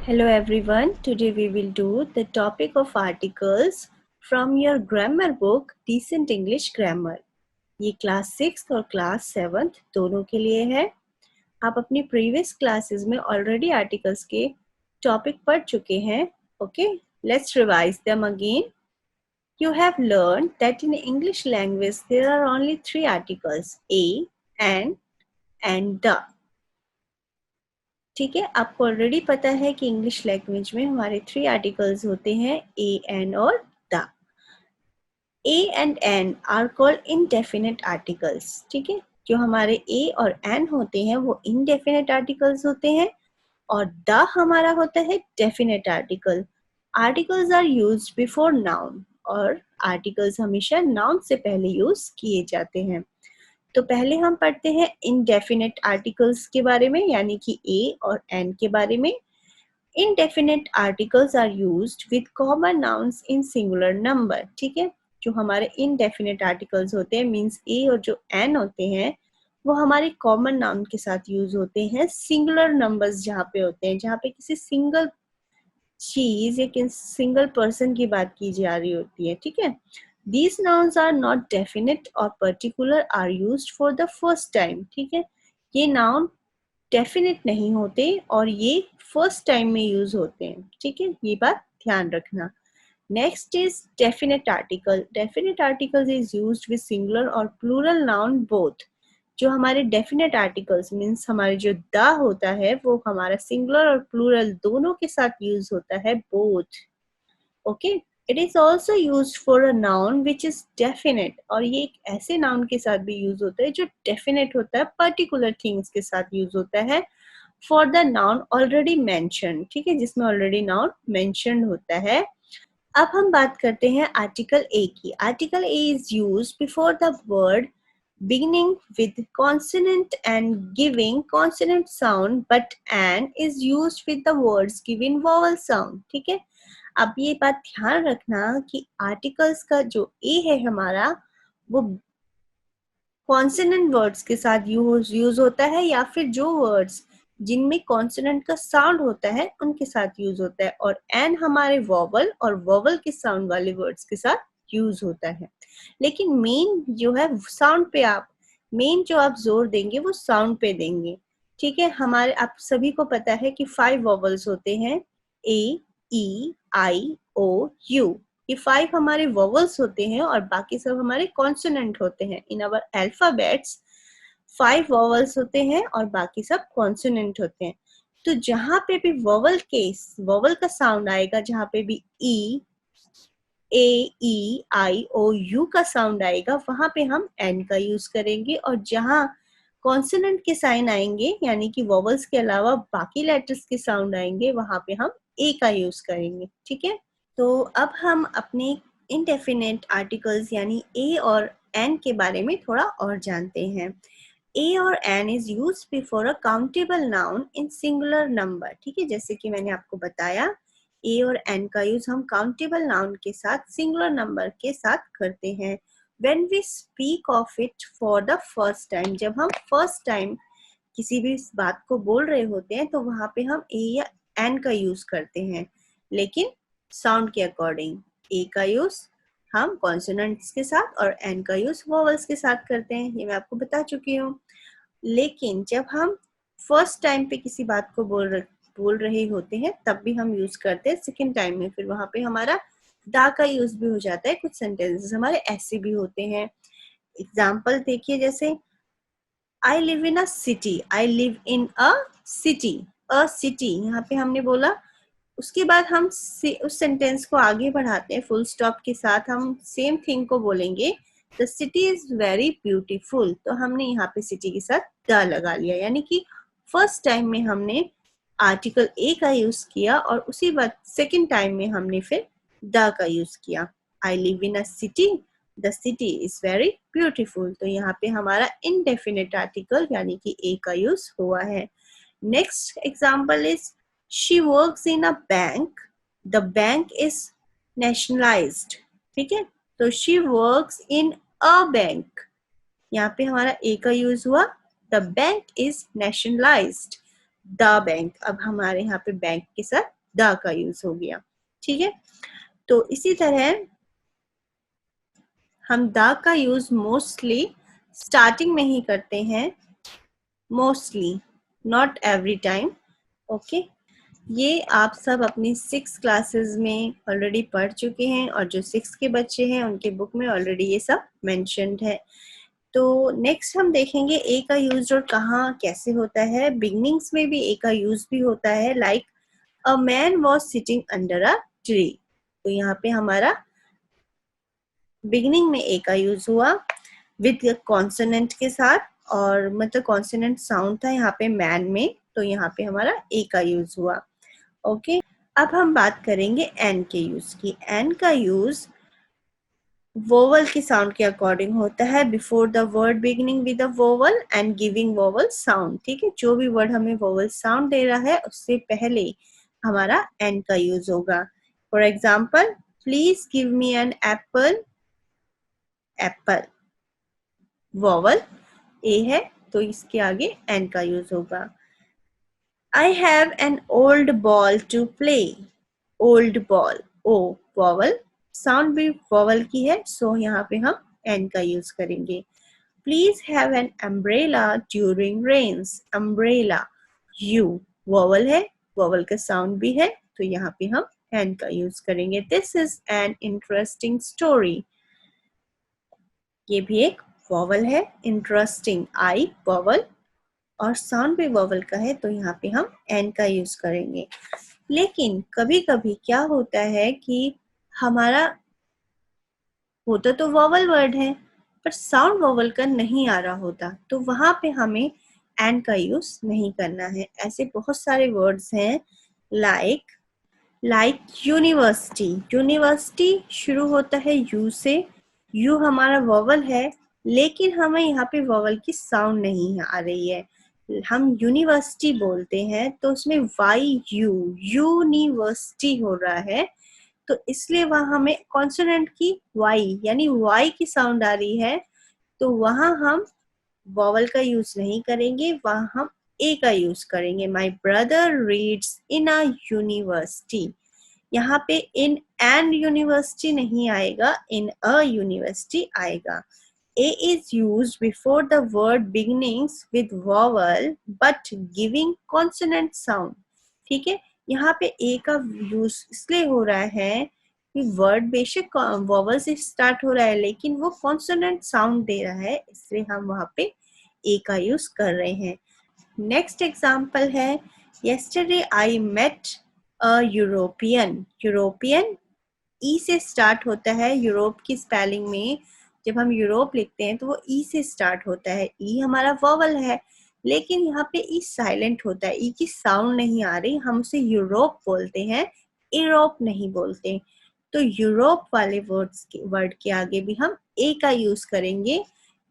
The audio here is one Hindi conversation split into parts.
Hello everyone, today we will do the topic of articles from your grammar book Decent English Grammar. ये क्लास 6 और क्लास 7 दोनों के लिए है. आप अपनी प्रीवियस क्लासेस में ऑलरेडी आर्टिकल्स के टॉपिक पढ़ चुके हैं. Okay, let's revise them again. You have learned that in English language there are only 3 articles, a, and the. ठीक है, आपको ऑलरेडी पता है कि इंग्लिश लैंग्वेज में हमारे 3 आर्टिकल्स होते हैं, ए, एन और the. A and an are called indefinite articles. ठीक है, जो हमारे ए और एन होते हैं वो इनडेफिनेट आर्टिकल्स होते हैं और द हमारा होता है definite article. Articles are used before noun और आर्टिकल्स हमेशा नाउन से पहले यूज किए जाते हैं. तो पहले हम पढ़ते हैं इनडेफिनेट आर्टिकल्स के बारे में, यानी कि ए और एन के बारे में. Indefinite articles are used with common nouns in singular number. ठीक है, जो हमारे इनडेफिनेट आर्टिकल्स होते हैं मींस ए और जो एन होते हैं वो हमारे कॉमन नाउन के साथ यूज होते हैं सिंगुलर नंबर्स जहाँ पे होते हैं, जहाँ पे किसी सिंगल चीज या किसी सिंगल पर्सन की बात की जा रही होती है. ठीक है, These nouns are not definite or particular are used for the first time. ठीक है, ये नाउन डेफिनेट नहीं होते और ये फर्स्ट टाइम में यूज होते हैं. ठीक है, ये बात ध्यान रखना. Next is definite article. Definite articles is used with singular और प्लूरल नाउन बोथ. जो हमारे डेफिनेट आर्टिकल्स मीन्स हमारे जो द होता है वो हमारा सिंगुलर और प्लूरल दोनों के साथ यूज होता है, both. Okay, it is also use for a noun which is definite. और ये एक ऐसे नाउन के साथ भी यूज होता है जो डेफिनेट होता है, पर्टिकुलर थिंग्स के साथ यूज होता है for the noun already mention. ठीक है, जिसमें ऑलरेडी नाउन मेंशन होता है. अब हम बात करते हैं आर्टिकल ए की. Article a is use before the word beginning with consonant and giving consonant sound, but an is used with the words giving vowel sound. ठीक है, अब ये बात ध्यान रखना कि आर्टिकल्स का जो ए है हमारा वो कॉन्सोनेंट वर्ड्स के साथ यूज होता है या फिर जो वर्ड्स जिनमें कॉन्सोनेंट का साउंड होता है उनके साथ यूज होता है, और एन हमारे वॉवल और वॉवल के साउंड वाले वर्ड्स के साथ यूज होता है. लेकिन मेन जो है साउंड पे मेन जो आप जोर देंगे वो साउंड पे देंगे. ठीक है, हमारे आप सभी को पता है कि 5 वॉवल्स होते हैं, ए, ई, आई, ओ, यू. ये 5 हमारे वॉवल्स होते हैं और बाकी सब हमारे कॉन्सोनेंट होते हैं. इन आवर अल्फाबेट्स 5 वॉवल्स होते हैं और बाकी सब कॉन्सोनेंट होते हैं. तो जहां पे भी वॉवल का साउंड आएगा, जहां पे भी ई, ए, ई, आई, ओ, यू का साउंड आएगा वहां पे हम एन का यूज करेंगे, और जहां कॉन्सोनेंट के साइन आएंगे यानी कि वॉवल्स के अलावा बाकी लेटर्स के साउंड आएंगे वहां पे हम ए का यूज करेंगे. ठीक है, तो अब हम अपने इनडेफिनेट आर्टिकल्स यानी ए और एन के बारे में थोड़ा और जानते हैं. ए और an is use before a countable noun in singular number. ठीक है, जैसे कि मैंने आपको बताया ए और एन का यूज हम काउंटेबल नाउन के साथ सिंगुलर नंबर के साथ करते हैं. When we speak of it for the first time, जब हम फर्स्ट टाइम किसी भी बात को बोल रहे होते हैं तो वहां पे हम ए या एन का यूज करते हैं, लेकिन साउंड के अकॉर्डिंग. ए का यूज हम कॉन्सोनेंट्स के साथ और एन का यूज वोवल्स के साथ करते हैं, ये मैं आपको बता चुकी हूँ. लेकिन जब हम फर्स्ट टाइम पे किसी बात को बोल रहे होते हैं तब भी हम यूज करते हैं सेकेंड टाइम में, फिर वहां पे हमारा दा का यूज भी हो जाता है. कुछ सेंटेंसेस हमारे ऐसे भी होते हैं. एग्जाम्पल देखिए, जैसे I live in a city. I live in a city. A city यहाँ पे हमने बोला, उसके बाद हम उस सेंटेंस को आगे बढ़ाते हैं फुल स्टॉप के साथ, हम सेम थिंग को बोलेंगे the city is very beautiful. तो हमने यहाँ पे सिटी के साथ द लगा लिया, यानी कि फर्स्ट टाइम में हमने आर्टिकल ए का यूज किया और उसी बात सेकेंड टाइम में हमने फिर द का यूज किया. I live in a city, the city is very beautiful. तो यहाँ पे हमारा इनडेफिनेट आर्टिकल यानी कि ए का यूज हुआ है. Next example is she works in a bank. The bank is nationalised. ठीक है, तो she works in a bank, यहाँ पे हमारा ए का यूज हुआ. The bank is nationalised. The bank, अब हमारे यहाँ पे बैंक के साथ द का यूज हो गया। ठीक है, तो इसी तरह हम द का यूज मोस्टली स्टार्टिंग में ही करते हैं, mostly, not every time. Okay, ये आप सब अपनी 6 क्लासेस में ऑलरेडी पढ़ चुके हैं और जो 6 के बच्चे हैं उनके बुक में ऑलरेडी ये सब मेंशन्ड है। तो नेक्स्ट हम देखेंगे ए का यूज और कहाँ कैसे होता है। बिगनिंग्स में भी ए का यूज भी होता है, like a man was sitting under a tree. तो यहाँ पे हमारा बिगनिंग में ए का यूज हुआ विद कॉन्सोनेंट के साथ, और मतलब कॉन्सोनेंट साउंड था यहाँ पे मैन में, तो यहाँ पे हमारा ए का यूज हुआ। ओके, अब हम बात करेंगे एन के यूज की। एन का यूज वोवल की साउंड के अकॉर्डिंग होता है, before the word beginning with a vowel and giving vowel sound. ठीक है, जो भी वर्ड हमें वोवल साउंड दे रहा है उससे पहले हमारा एन का यूज होगा। For example, please give me an apple, apple vowel A है तो इसके आगे एन का यूज होगा। I have an old ball to play. Old ball, O vowel, sound भी वॉवल की है, सो यहाँ पे हम एन का यूज करेंगे। Please have an umbrella during rains. Umbrella, you vowel है, वॉवल का साउंड भी है, तो यहाँ पे हम एन का यूज करेंगे। This is an interesting story. ये भी एक वॉवल है, इंटरेस्टिंग, आई वॉवल, और साउंड भी वॉवल का है, तो यहाँ पे हम एन का यूज करेंगे। लेकिन कभी कभी क्या होता है कि हमारा होता तो वॉवल वर्ड है पर साउंड वॉवल का नहीं आ रहा होता, तो वहां पे हमें एन का यूज नहीं करना है। ऐसे बहुत सारे वर्ड्स हैं, लाइक यूनिवर्सिटी। यूनिवर्सिटी शुरू होता है यू से, यू हमारा वॉवल है, लेकिन हमें यहाँ पे वॉवल की साउंड नहीं आ रही है। हम यूनिवर्सिटी बोलते हैं तो उसमें वाई यू, यूनिवर्सिटी हो रहा है, तो इसलिए वहां हमें कॉन्सोनेंट की वाई यानी वाई की साउंड आ रही है, तो वहां हम वॉवल का यूज नहीं करेंगे, वहां हम ए का यूज करेंगे। My brother reads in a university. यहाँ पे इन एंड यूनिवर्सिटी नहीं आएगा, इन अ यूनिवर्सिटी आएगा। A is used before the word beginnings with vowel but giving consonant sound. ठीक है, यहाँ पे A का यूज इसलिए हो रहा है कि वर्ड बेशक वॉवल से स्टार्ट हो रहा है लेकिन वो कॉन्सोनेंट साउंड दे रहा है, इसलिए हम वहाँ पे A का यूज कर रहे हैं। नेक्स्ट एग्जाम्पल है, yesterday I met a European. European E से स्टार्ट होता है, यूरोप की स्पेलिंग में जब हम यूरोप लिखते हैं तो वो ई से स्टार्ट होता है, ई हमारा वॉवल है, लेकिन यहाँ पे ई साइलेंट होता है, ई की साउंड नहीं आ रही, हम उसे यूरोप बोलते हैं, यूरोप नहीं बोलते। तो यूरोप वाले वर्ड के आगे भी हम ए का यूज करेंगे,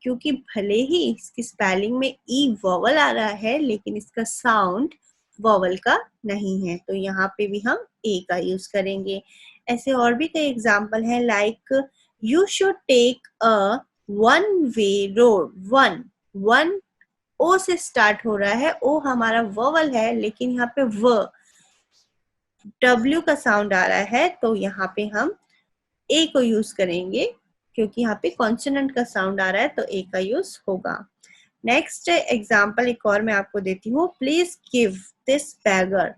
क्योंकि भले ही इसकी स्पेलिंग में ई वॉवल आ रहा है लेकिन इसका साउंड वॉवल का नहीं है, तो यहाँ पे भी हम ए का यूज करेंगे। ऐसे और भी कई एग्जाम्पल हैं, like you should take a one way road. One O से स्टार्ट हो रहा है, ओ हमारा वॉवल है लेकिन यहाँ पे डब्ल्यू का साउंड आ रहा है, तो यहाँ पे हम ए को यूज करेंगे क्योंकि यहाँ पे कॉन्सोनेंट का साउंड आ रहा है, तो ए का यूज होगा। नेक्स्ट एग्जाम्पल एक और मैं आपको देती हूँ, please give this beggar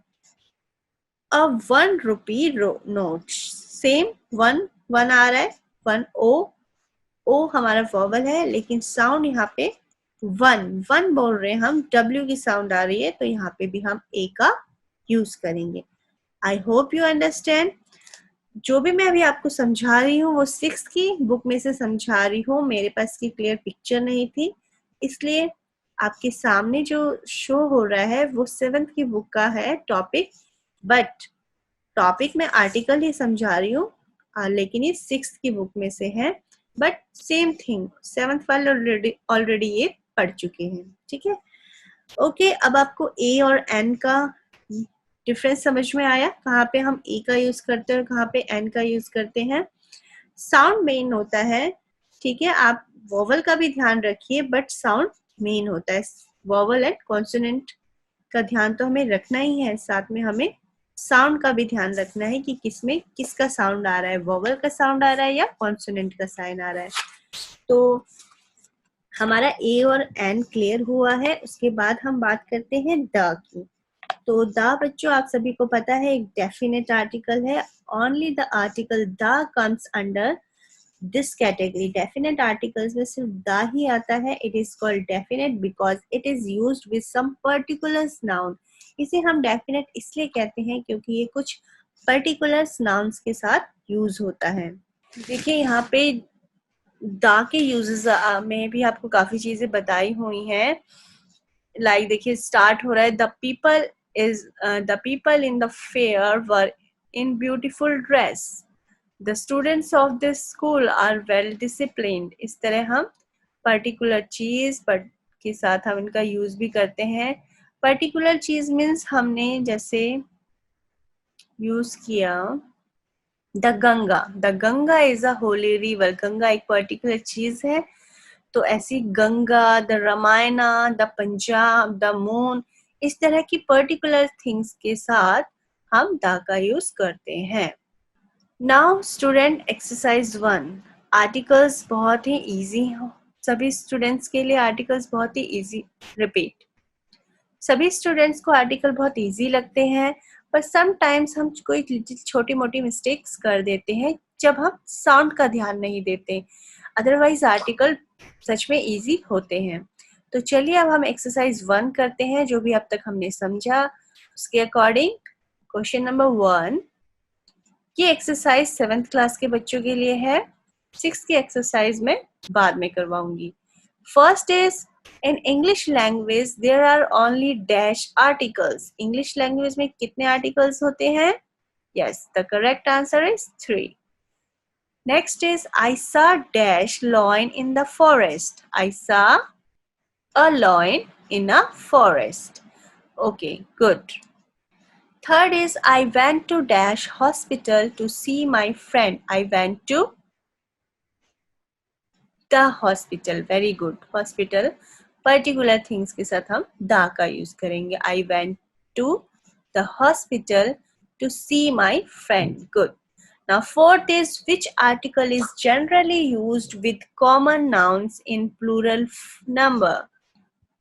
a 1 rupee note. Same one आ रहा है, वन ओ हमारा वॉवल है लेकिन साउंड यहाँ पे वन बोल रहे हैं हम, डब्ल्यू की साउंड आ रही है, तो यहाँ पे भी हम ए का यूज करेंगे। I hope you understand. जो भी मैं अभी आपको समझा रही हूँ वो 6 की बुक में से समझा रही हूँ, मेरे पास की क्लियर पिक्चर नहीं थी, इसलिए आपके सामने जो शो हो रहा है वो 7th की बुक का है टॉपिक, बट टॉपिक में आर्टिकल ही समझा रही हूँ, लेकिन ये 6th की बुक में से है, बट सेम थिंग 7th वाले ऑलरेडी ये पढ़ चुके हैं। ठीक है, ओके, अब आपको ए और एन का डिफरेंस समझ में आया, कहाँ पे हम ए का यूज करते हैं और कहाँ पे एन का यूज करते हैं। साउंड मेन होता है, ठीक है, आप वॉवल का भी ध्यान रखिए बट साउंड मेन होता है। वॉवल एंड कॉन्सोनेंट का ध्यान तो हमें रखना ही है, साथ में हमें साउंड का भी ध्यान रखना है कि किसमें किसका साउंड आ रहा है, वोवल का साउंड आ रहा है या कॉन्सोनेंट का साइन आ रहा है। तो हमारा ए और एन क्लियर हुआ है। उसके बाद हम बात करते हैं द की। तो द बच्चों आप सभी को पता है एक डेफिनेट आर्टिकल है। Only the article the comes under this category. Definite articles में सिर्फ द ही आता है। It is called definite because it is used with some particular noun. इसे हम डेफिनेट इसलिए कहते हैं क्योंकि ये कुछ पर्टिकुलर नाउन्स के साथ यूज होता है। देखिए यहाँ पे द के यूजेस में भी आपको काफी चीजें बताई हुई हैं। लाइक देखिए स्टार्ट हो रहा है the people in the fair were in beautiful dress. The students of this school are well disciplined. इस तरह हम पर्टिकुलर चीज के साथ हम इनका यूज भी करते हैं। पर्टिकुलर चीज मीन्स हमने जैसे यूज किया the Ganga is a Holi river. Ganga एक पर्टिकुलर चीज है, तो ऐसी Ganga, the Ramayana, the Punjab, the moon, इस तरह की पर्टिकुलर थिंग्स के साथ हम द का यूज करते हैं। Now student exercise 1। आर्टिकल्स बहुत ही इजी हो, सभी स्टूडेंट्स के लिए आर्टिकल्स बहुत ही इजी। रिपीट, सभी स्टूडेंट्स को आर्टिकल बहुत इजी लगते हैं, पर समटाइम्स हम कोई छोटी मोटी मिस्टेक्स कर देते हैं जब हम साउंड का ध्यान नहीं देते। अदरवाइज आर्टिकल सच में इजी होते हैं। तो चलिए अब हम एक्सरसाइज 1 करते हैं, जो भी अब तक हमने समझा उसके अकॉर्डिंग। क्वेश्चन नंबर 1, ये एक्सरसाइज 7th क्लास के बच्चों के लिए है। 6th की एक्सरसाइज में बाद में करवाऊंगी। First is in English language there are only dash articles. English language में कितने आर्टिकल्स होते हैं? Yes, the correct answer is 3। Next is I saw dash lion in the forest. I saw a lion in a forest. Okay, good. Third is I went to dash hospital to see my friend. I went to the hospital. Very good. Hospital particular things के साथ हम the का use करेंगे. I went to the hospital to see my friend. Good. Now fourth is which article is generally used with common nouns in plural number.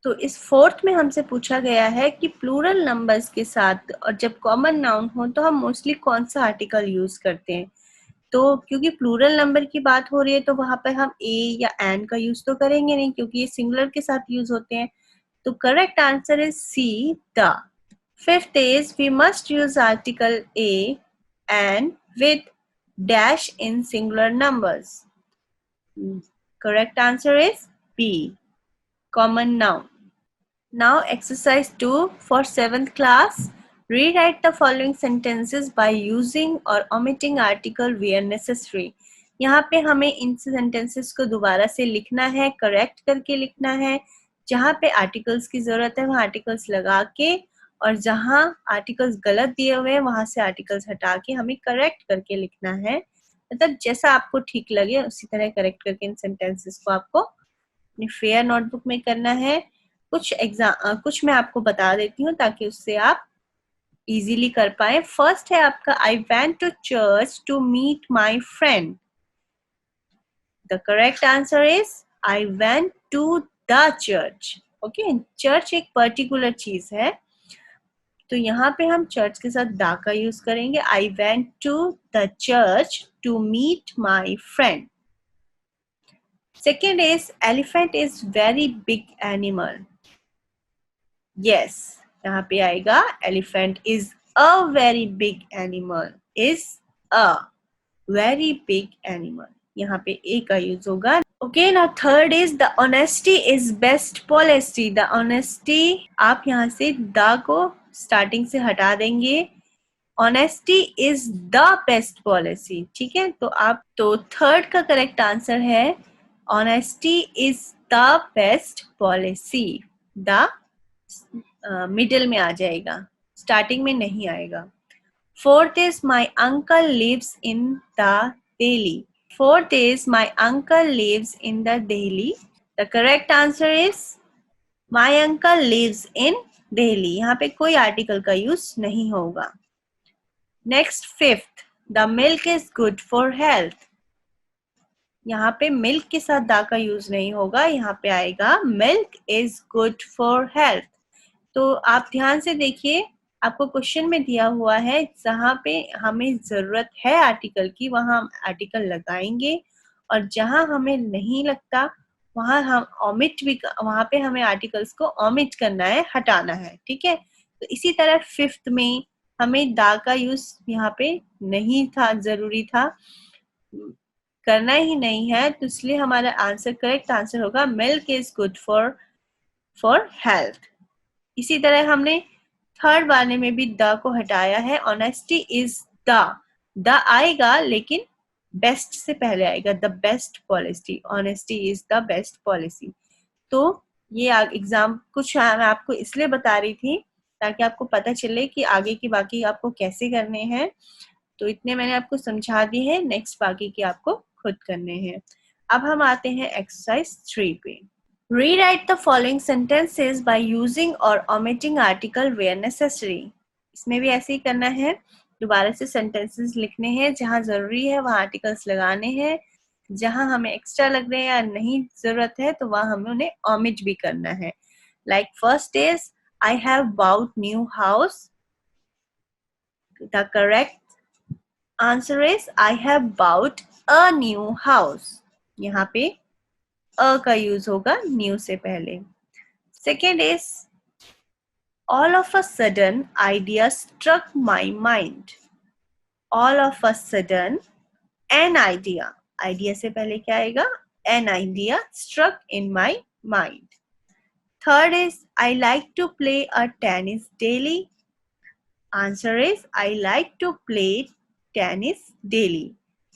तो इस फोर्थ में हमसे पूछा गया है कि प्लूरल नंबर्स के साथ और जब कॉमन नाउन हो तो हम मोस्टली कौन सा आर्टिकल यूज करते हैं। तो क्योंकि प्लूरल नंबर की बात हो रही है तो वहां पर हम ए या एन का यूज तो करेंगे नहीं, क्योंकि ये सिंगुलर के साथ यूज होते हैं। तो correct answer is C, the. Fifth is we must use article A and with dash in singular numbers. Correct answer is B, common noun. Now exercise 2 for 7th class. Rewrite the following sentences by using or omitting article where necessary. यहाँ पे हमें इन sentences को दोबारा से लिखना है, करेक्ट करके लिखना है। जहाँ पे आर्टिकल्स की जरूरत है वहाँ आर्टिकल्स लगा के, और जहाँ आर्टिकल्स गलत दिए हुए हैं वहां से आर्टिकल्स हटा के हमें करेक्ट करके लिखना है। मतलब जैसा आपको ठीक लगे उसी तरह करेक्ट करके इन सेंटेंसेस को आपको अपनी फेयर नोटबुक में करना है। कुछ मैं आपको बता देती हूँ ताकि उससे आप इजीली कर पाए। फर्स्ट है आपका I went to church to meet my friend. The correct answer is I went to the church. Okay, church एक पर्टिकुलर चीज है, तो यहाँ पे हम चर्च के साथ द का यूज करेंगे। I went to the church to meet my friend. Second is elephant is very big animal. Yes, यहाँ पे आएगा elephant is a very big animal. Is a very big animal. यहाँ पे a का यूज होगा। Okay, now third is the honesty is best policy. The honesty आप यहाँ से the को starting से हटा देंगे। Honesty is the best policy. ठीक है, तो थर्ड का करेक्ट आंसर है Honesty is the best policy. The middle में आ जाएगा, स्टार्टिंग में नहीं आएगा। Fourth is my uncle lives in the Delhi. Fourth is my uncle lives in the Delhi. The correct answer is my uncle lives in Delhi. यहाँ पे कोई आर्टिकल का यूज नहीं होगा। Next fifth, the milk is good for health. यहाँ पे मिल्क के साथ दा का यूज नहीं होगा, यहाँ पे आएगा milk is good for health. तो आप ध्यान से देखिए, आपको क्वेश्चन में दिया हुआ है जहाँ पे हमें जरूरत है आर्टिकल की वहां हम आर्टिकल लगाएंगे, और जहां हमें नहीं लगता वहां हम ओमिट भी, वहां पे हमें आर्टिकल्स को ओमिट करना है, हटाना है, ठीक है। तो इसी तरह फिफ्थ में हमें दा का यूज यहाँ पे नहीं था, जरूरी था, करना ही नहीं है, तो इसलिए हमारा आंसर, करेक्ट आंसर होगा milk is good for health. इसी तरह हमने थर्ड वाले में भी द को हटाया है, ऑनेस्टी इज द आएगा लेकिन बेस्ट से पहले आएगा, the best policy, honesty is the best policy. तो ये एग्जाम कुछ मैं आपको इसलिए बता रही थी ताकि आपको पता चले कि आगे की बाकी आपको कैसे करने हैं। तो इतने मैंने आपको समझा दी है, नेक्स्ट बाकी की आपको खुद करने हैं। अब हम आते हैं एक्सरसाइज 3 पे। Rewrite the following sentences by using or omitting article where necessary. इसमें भी ऐसे ही करना है, दोबारा से सेंटेंसेस लिखने हैं, जहां जरूरी है वहां आर्टिकल्स लगाने हैं, जहां हमें एक्स्ट्रा लग रहे हैं या नहीं जरूरत है तो वहां हमें उन्हें omit भी करना है। Like first is I have bought new house. The correct answer is I have bought a new house. यहाँ पे अ का यूज होगा न्यू से पहले। Second is all of a sudden idea struck my mind. All of a sudden an idea, idea से पहले क्या आएगा, an idea struck in my mind. Third is I like to play a tennis daily. Answer is I like to play tennis daily.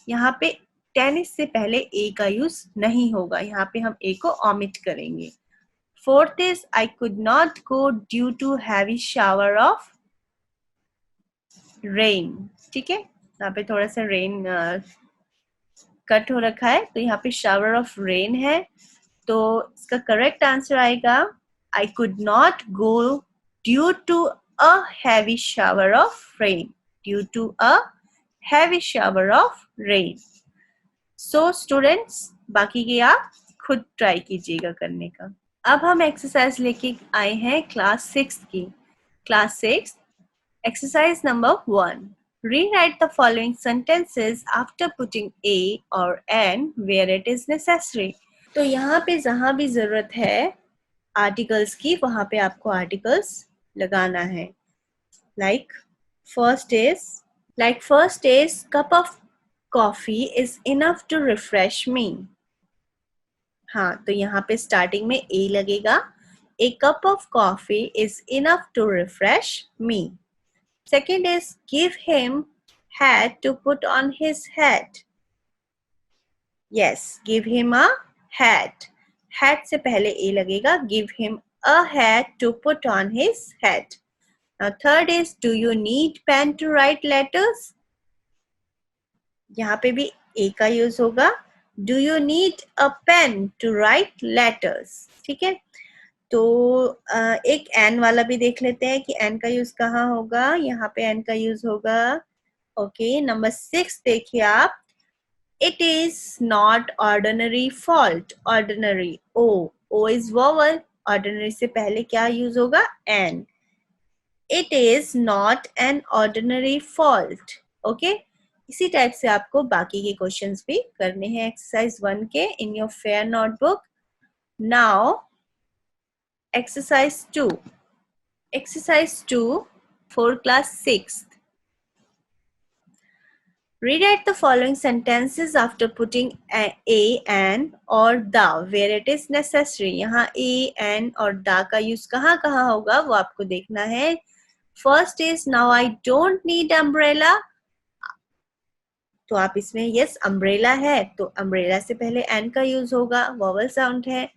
यहाँ पे टेनिस से पहले ए का यूज नहीं होगा, यहाँ पे हम ए को ओमिट करेंगे। Fourth is I could not go due to heavy shower of rain. ठीक है, यहाँ पे थोड़ा सा रेन कट हो रखा है, तो यहाँ पे शावर ऑफ रेन है, तो इसका करेक्ट आंसर आएगा I could not go due to a heavy shower of rain, due to a heavy shower of rain. So students, बाकी के आप खुद ट्राई कीजिएगा करने का। अब हम एक्सरसाइज लेके आए हैं क्लास 6 की। Class 6 exercise number 1, rewrite the following sentences after putting a or an where it is necessary. तो यहाँ पे जहां भी जरूरत है आर्टिकल्स की वहां पे आपको आर्टिकल्स लगाना है। Like first is cup of coffee is enough to refresh me. हाँ, तो यहाँ पे स्टार्टिंग में ए लगेगा, a cup of coffee is enough to refresh me. Second is give him hat to put on his head. Yes, give him a hat. Hat से पहले ए लगेगा, give him a hat to put on his head. Now third is do you need pen to write letters? यहाँ पे भी ए का यूज होगा, do you need a pen to write letters? ठीक है, तो एक एन वाला भी देख लेते हैं कि एन का यूज कहाँ होगा। यहाँ पे एन का यूज होगा, ओके, नंबर 6 देखिए आप, it is not ordinary fault. Ordinary O is vowel, ordinary से पहले क्या यूज होगा, an. It is not an ordinary fault. Okay, इसी टाइप से आपको बाकी के क्वेश्चंस भी करने हैं एक्सरसाइज 1 के in your fair notebook. Now exercise 2 for class 6. Rewrite the following sentences after putting a, an or the where it is necessary. यहाँ a, an और the का यूज कहाँ कहाँ होगा वो आपको देखना है। First is now I don't need umbrella. तो आप इसमें yes umbrella है, तो umbrella से पहले an का यूज होगा, vowel sound है।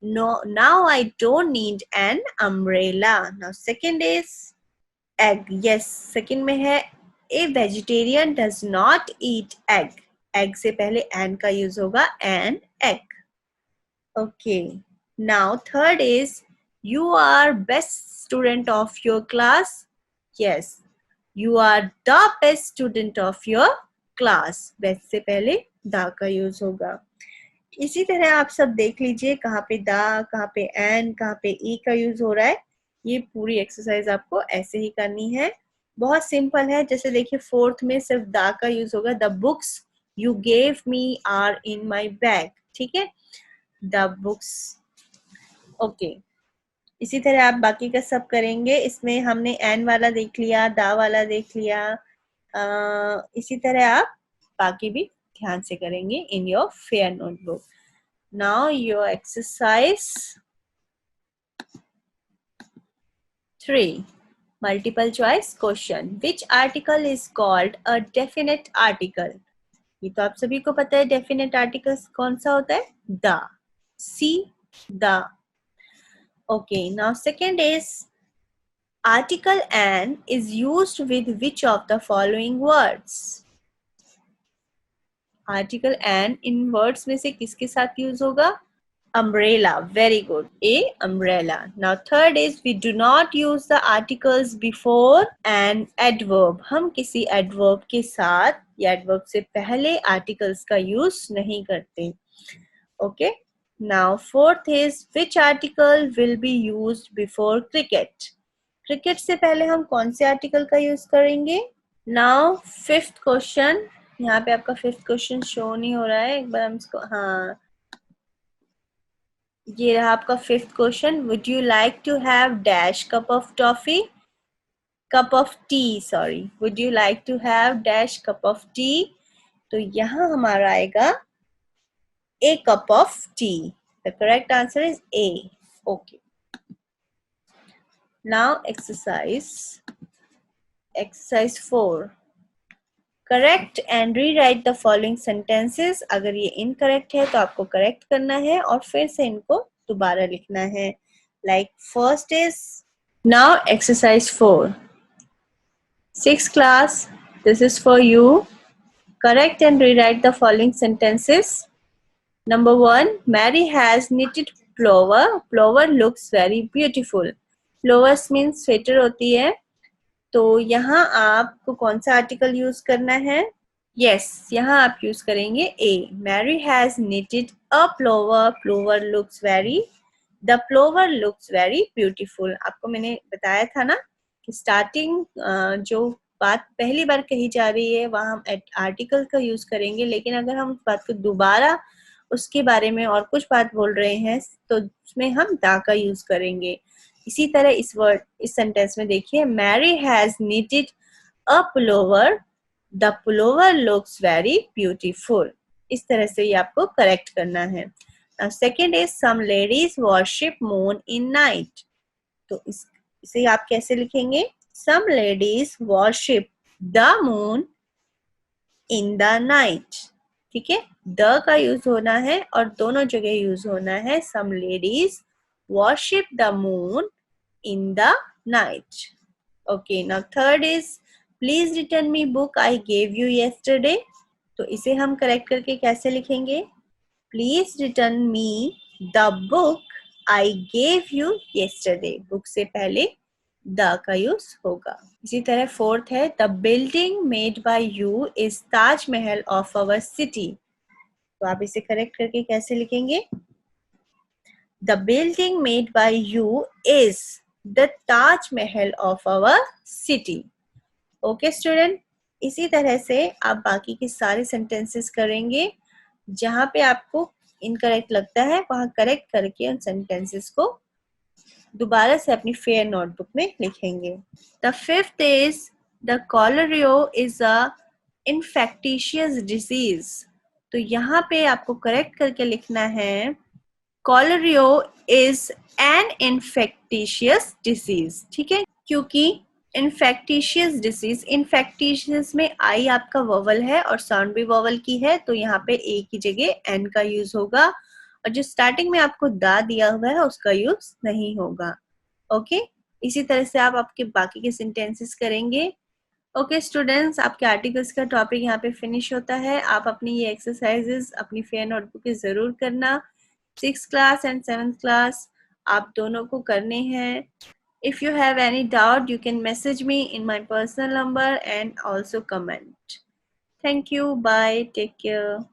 No, now I don't need an umbrella. Now second is egg. Yes, second में है A vegetarian does not eat egg. Egg से पहले an का यूज होगा, an egg. Okay. Now third is you are best student of your class. Yes. You are the best student of your class. Best से पहले द का यूज होगा। इसी तरह आप सब देख लीजिए कहाँ पे द, कहाँ पे एंड, कहाँ पे ई का यूज हो रहा है। ये पूरी एक्सरसाइज आपको ऐसे ही करनी है, बहुत सिंपल है। जैसे देखिए फोर्थ में सिर्फ द का यूज होगा, the books you gave me are in my bag, ठीक है, द बुक्स। ओके, इसी तरह आप बाकी का सब करेंगे। इसमें हमने एन वाला देख लिया, दा वाला देख लिया। इसी तरह आप बाकी भी ध्यान से करेंगे in your fair notebook. Now your exercise 3, multiple choice question. Which article is called a definite article? ये तो आप सभी को पता है डेफिनेट आर्टिकल कौन सा होता है, the, C, the. Okay, now second is article an is used with which of the following words? article an in words में से किसके साथ यूज होगा? umbrella, very good, a umbrella. Now third is we do not use the articles before an adverb. हम किसी adverb के साथ या adverb से पहले articles का यूज नहीं करते। Okay, now fourth is which article will be used before cricket? Cricket से पहले हम कौन से आर्टिकल का यूज करेंगे? नाउ फिफ्थ क्वेश्चन, यहाँ पे आपका फिफ्थ क्वेश्चन शो नहीं हो रहा है, एक बार हम इसको, हाँ ये रहा आपका fifth question. Would you like to have dash cup of toffee, cup of tea, sorry, would you like to have dash cup of tea? तो यहाँ हमारा आएगा a cup of tea. The correct answer is A. Okay, now exercise 4, correct and rewrite the following sentences. अगर ये इनकरेक्ट है तो आपको करेक्ट करना है और फिर से इनको दोबारा लिखना है। Like first is, now exercise 4, 6th class, this is for you. Correct and rewrite the following sentences. Number 1, Mary has knitted flower, flower looks very beautiful। Flowers means sweater होती है। तो यहाँ आपको कौन सा आर्टिकल यूज करना है? यस, यहाँ आप यूज करेंगे A. Mary has knitted a flower, flower looks very, the flower looks very beautiful. आपको मैंने बताया था ना कि स्टार्टिंग जो बात पहली बार कही जा रही है वहां हम आर्टिकल का यूज करेंगे, लेकिन अगर हम उस बात को दोबारा उसके बारे में और कुछ बात बोल रहे हैं तो उसमें हम दा का यूज करेंगे। इसी तरह इस सेंटेंस में देखिए, Mary has knitted a pullover, the pullover looks very beautiful. इस तरह से ये आपको करेक्ट करना है। Second is some ladies worship moon in night. तो इसे आप कैसे लिखेंगे? Some ladies worship the moon in the night. ठीक है, द का यूज होना है और दोनों जगह यूज होना है। Some ladies worship the moon in the night. Okay, now third is please return me book I gave you yesterday. तो इसे हम करेक्ट करके कैसे लिखेंगे? Please return me the book I gave you yesterday. book से पहले the का यूज होगा। इसी तरह फोर्थ है, the building made by you is Taj Mahal of our city. तो आप इसे करेक्ट करके कैसे लिखेंगे? The building made by you is the Taj Mahal of our city. Okay, student. इसी तरह से आप बाकी के सारे सेंटेंसेस करेंगे। जहां पे आपको इनकरेक्ट लगता है वहां करेक्ट करके उन सेंटेंसेस को दोबारा से अपनी फेयर नोटबुक में लिखेंगे। The fifth is the cholera is a infectious disease. तो यहाँ पे आपको करेक्ट करके लिखना है, कॉलरियो इज एन इन्फेक्टिशियस डिजीज। ठीक है, क्योंकि इन्फेक्टिशियस डिजीज, इन्फेक्टिशियस में आई आपका वोवल है और साउंड भी वोवल की है, तो यहाँ पे ए की जगह एन का यूज होगा और जो स्टार्टिंग में आपको दा दिया हुआ है उसका यूज नहीं होगा। ओके, इसी तरह से आप आपके बाकी के सेंटेंसेस करेंगे। ओके स्टूडेंट्स, आपके आर्टिकल्स का टॉपिक यहाँ पे फिनिश होता है। आप अपनी ये एक्सरसाइजेस अपनी फेयर नोटबुक में जरूर करना। 6th class and 7th class आप दोनों को करने हैं। If you have any doubt, you can message me in my personal number and also comment. Thank you. Bye. Take care.